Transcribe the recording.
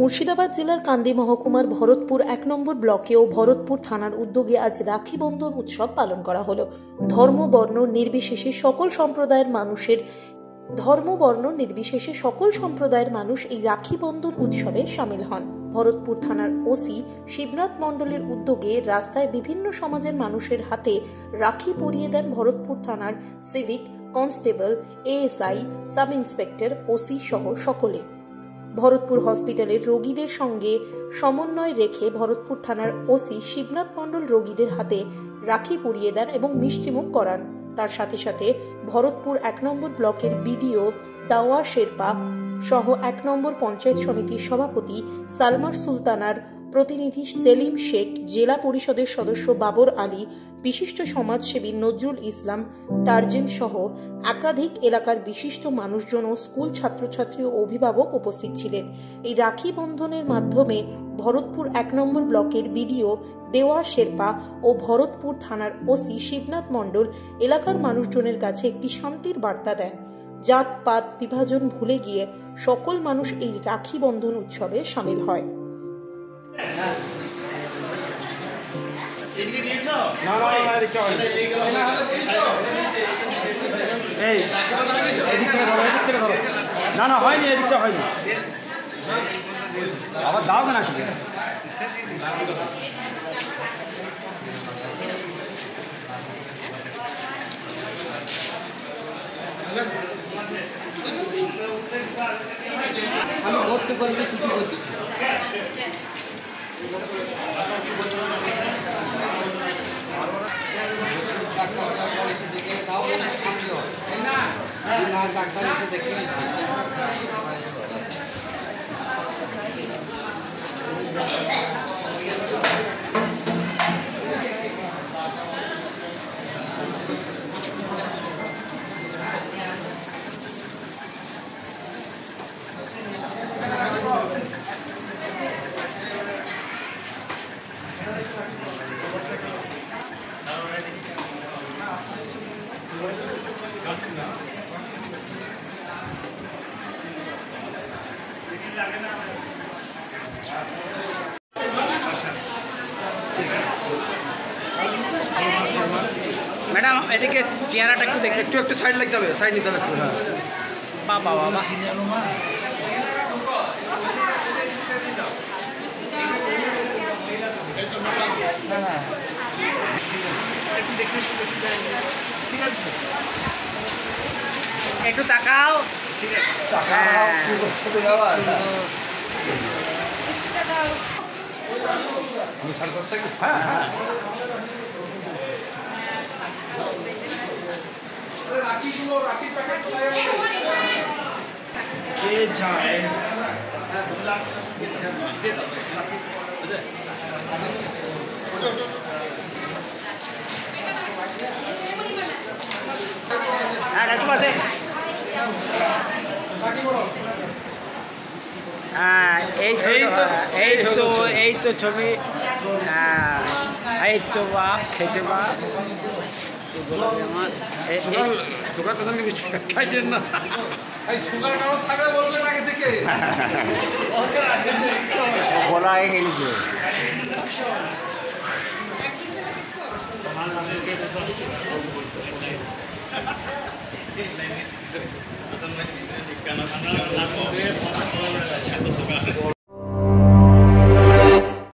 মুর্শিদাবাদ জেলার কান্দি মহকুমার ভরতপুর ১ নম্বর ব্লকে ও ভরতপুর থানার উদ্যোগে আজ রাখি বন্ধন উৎসব পালন করা হলো। ধর্ম বর্ণ নির্বিশেষে সকল সম্প্রদায়ের মানুষ এই রাখি বন্ধন উৎসবে শামিল হন। ভরতপুর থানার ওসি শিবনাথ মণ্ডলের উদ্যোগে রাস্তায় বিভিন্ন সমাজের মানুষের হাতে রাখি পরিয়ে দেন ভরতপুর থানার civic constable, ASI, sub inspector, OC সহ সকলে। ভরতপুর হসপিটালের রোগীদের সঙ্গে সমন্বয় রেখে ভরতপুর থানার ওসি শিবনাথ মণ্ডল রোগীদের হাতে রাখি পরিয়ে দেন এবং মিষ্টিমুখ করান। তার সাথে সাথে ভরতপুর ১ নম্বর ব্লকের বিডিও দাওয়া শেরপা সহ ১ নম্বর পঞ্চায়েত সমিতির সভাপতি সালমার সুলতানার প্রতিনিধি সেলিম শেখ, জেলা পরিষদের সদস্য বাবর আলী, বিশিষ্ট সমাজসেবী নজরুল ইসলাম টার্জেন সহ একাধিক এলাকার বিশিষ্ট মানুষজন ও স্কুল ছাত্রছাত্রী ও অভিভাবক উপস্থিত ছিলেন। এই রাখি বন্ধনের মাধ্যমে ভরতপুর ১ নম্বর ব্লকের বিডিও দেওয়া শেরপা ও ভরতপুর থানার ওসি শিবনাথ মণ্ডল এলাকার মানুষজনের কাছে একটি শান্তির বার্তা দেন। জাতপাত বিভাজন ভুলে গিয়ে সকল মানুষ এই রাখি বন্ধন উৎসবে শামিল হয়। না হয়নি, এদিকটা হয়নি, আবার দাও না কি আমি ভর্তি করে ছুটি করে দিচ্ছি। ডাক্তার এসে দেখে দাও, শান্তি হয় না। ডাক্তার এসে দেখে নিচ্ছি। ম্যাডাম এদিকে চেহারাটা একটু দেখতে, একটু সাইড লাগতে হবে, সাইড নিতে হবে একটু। বাবা বাবা একটু তাকাও, এই তো ছবি, এই তো বাপ খেয়েছে বাপ। সুগার কথা খাইছেন না, সুগার কারো থাকলে বলবেন আগে থেকে বলা আগে খেয়েছে।